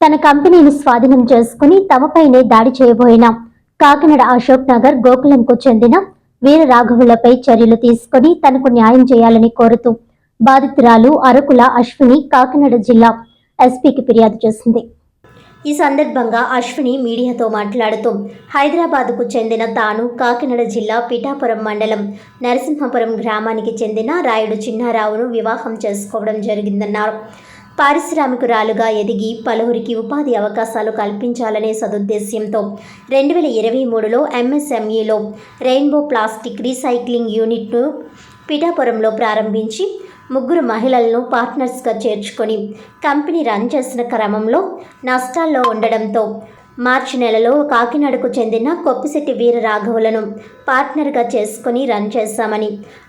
తన కంపెనీని స్వాధీనం చేసుకుని తమపైనే దాడి చేయబోయిన కాకినాడ అశోక్ నగర్ గోకులంకు చెందిన వీర రాఘవులపై చర్యలు తీసుకుని తనకు న్యాయం చేయాలని కోరుతూ బాధితురాలు అరకుల అశ్విని కాకినాడ జిల్లా ఎస్పీకి ఫిర్యాదు చేసింది. ఈ సందర్భంగా అశ్విని మీడియాతో మాట్లాడుతూ హైదరాబాద్కు చెందిన తాను కాకినాడ జిల్లా పిఠాపురం మండలం నరసింహపురం గ్రామానికి చెందిన రాయుడు చిన్నారావును వివాహం చేసుకోవడం జరిగిందన్నారు. పారిశ్రామికురాలుగా ఎదిగి పలువురికి ఉపాధి అవకాశాలు కల్పించాలనే సదుద్దేశ్యంతో 2023లో ఎంఎస్ఎంఈలో రెయిన్బో ప్లాస్టిక్ రీసైక్లింగ్ యూనిట్ను పిఠాపురంలో ప్రారంభించి 3 మహిళలను పార్ట్నర్స్గా చేర్చుకొని కంపెనీ రన్ చేసిన క్రమంలో నష్టాల్లో ఉండడంతో మార్చి నెలలో కాకినాడకు చెందిన కొప్పిశెట్టి వీర రాఘవులను పార్ట్నర్గా చేసుకుని రన్ చేశామని,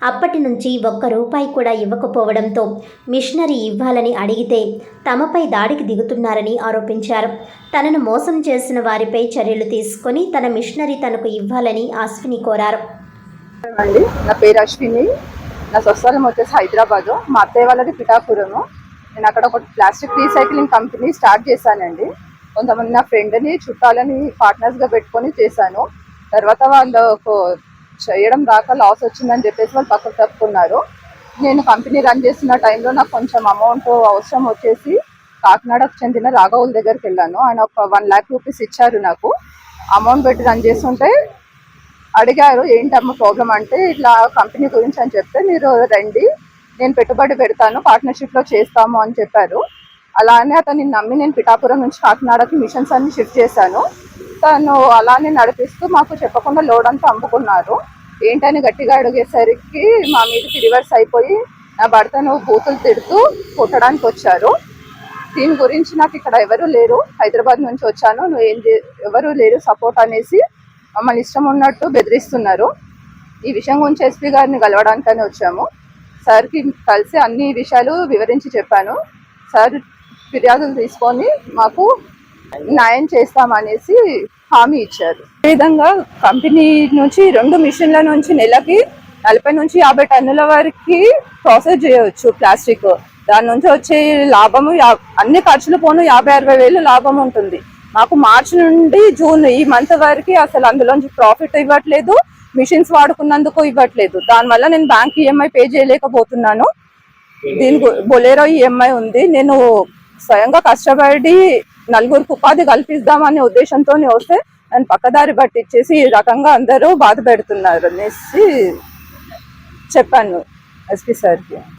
అప్పటి నుంచి ₹1 కూడా ఇవ్వకపోవడంతో మిషనరీ ఇవ్వాలని అడిగితే తమపై దాడికి దిగుతున్నారని ఆరోపించారు. తనను మోసం చేసిన వారిపై చర్యలు తీసుకొని తన మిషనరీ తనకు ఇవ్వాలని అశ్విని కోరారు. నా పేరు అశ్విని. నా స్వస్థలం వచ్చేసి హైదరాబాదు. మా అత్తయ్య వాళ్ళది పిఠాపురము. నేను అక్కడ ఒక ప్లాస్టిక్ రీసైక్లింగ్ కంపెనీ స్టార్ట్ చేశానండి. కొంతమంది నా ఫ్రెండ్ని చుట్టాలని పార్ట్నర్స్గా పెట్టుకొని చేశాను. తర్వాత వాళ్ళు చేయడం రాక లాస్ వచ్చిందని చెప్పేసి వాళ్ళు పక్కకు తప్పుకున్నారు. నేను కంపెనీ రన్ చేస్తున్న టైంలో నాకు కొంచెం అమౌంట్ అవసరం వచ్చేసి కాకినాడకు చెందిన రాఘవుల దగ్గరికి వెళ్ళాను. ఆయన ఒక ₹1,00,000 ఇచ్చారు. నాకు అమౌంట్ పెట్టి రన్ చేస్తుంటే అడిగారు, ఏంటమ్మా ప్రాబ్లం అంటే, ఇట్లా కంపెనీ గురించి అని చెప్తే, మీరు రండి నేను పెట్టుబడి పెడతాను, పార్ట్నర్షిప్లో చేస్తాము అని చెప్పారు. అలానే అతన్ని నమ్మి నేను పిఠాపురం నుంచి కాకినాడకి మిషన్స్ అన్ని షిఫ్ట్ చేశాను. తను అలానే నడిపిస్తూ మాకు చెప్పకుండా లోడ్ అంతా అమ్ముకున్నారు. ఏంటని గట్టిగా అడిగేసరికి మా మీదకి రివర్స్ అయిపోయి నా భర్తను బూతులు తిడుతూ కొట్టడానికి వచ్చారు. దీని గురించి నాకు ఇక్కడ ఎవరు లేరు, హైదరాబాద్ నుంచి వచ్చాను, ఎవరు లేరు సపోర్ట్ అనేసి మమ్మల్ని ఇష్టం ఉన్నట్టు బెదిరిస్తున్నారు. ఈ విషయం గురించి ఎస్పీ గారిని కలవడానికని వచ్చాము. సార్కి కలిసి అన్ని విషయాలు వివరించి చెప్పాను. సార్ ఫిర్యాదులు తీసుకొని మాకు న్యాయం చేస్తామనేసి హామీ ఇచ్చారు. ఈ విధంగా కంపెనీ నుంచి 2 మిషన్ల నుంచి నెలకి 40 నుంచి 50 టన్నుల వరకు ప్రాసెస్ చేయవచ్చు ప్లాస్టిక్. దాని నుంచి వచ్చే లాభము అన్ని ఖర్చులు పోను 50-60 వేలు లాభం ఉంటుంది. మాకు మార్చి నుండి జూన్ ఈ మంత్ వరకు అసలు అందులోంచి ప్రాఫిట్ ఇవ్వట్లేదు, మిషన్స్ వాడుకున్నందుకు ఇవ్వట్లేదు. దానివల్ల నేను బ్యాంక్ ఈఎంఐ పే చేయలేకపోతున్నాను. దీనికి బొలేరో ఈఎంఐ ఉంది. నేను స్వయంగా కష్టపడి 4గురికి ఉపాధి కల్పిద్దామనే ఉద్దేశంతో వస్తే నేను పక్కదారి పట్టించేసి ఈ రకంగా అందరూ బాధ పెడుతున్నారు అనేసి చెప్పాను ఎస్పీ సార్కి.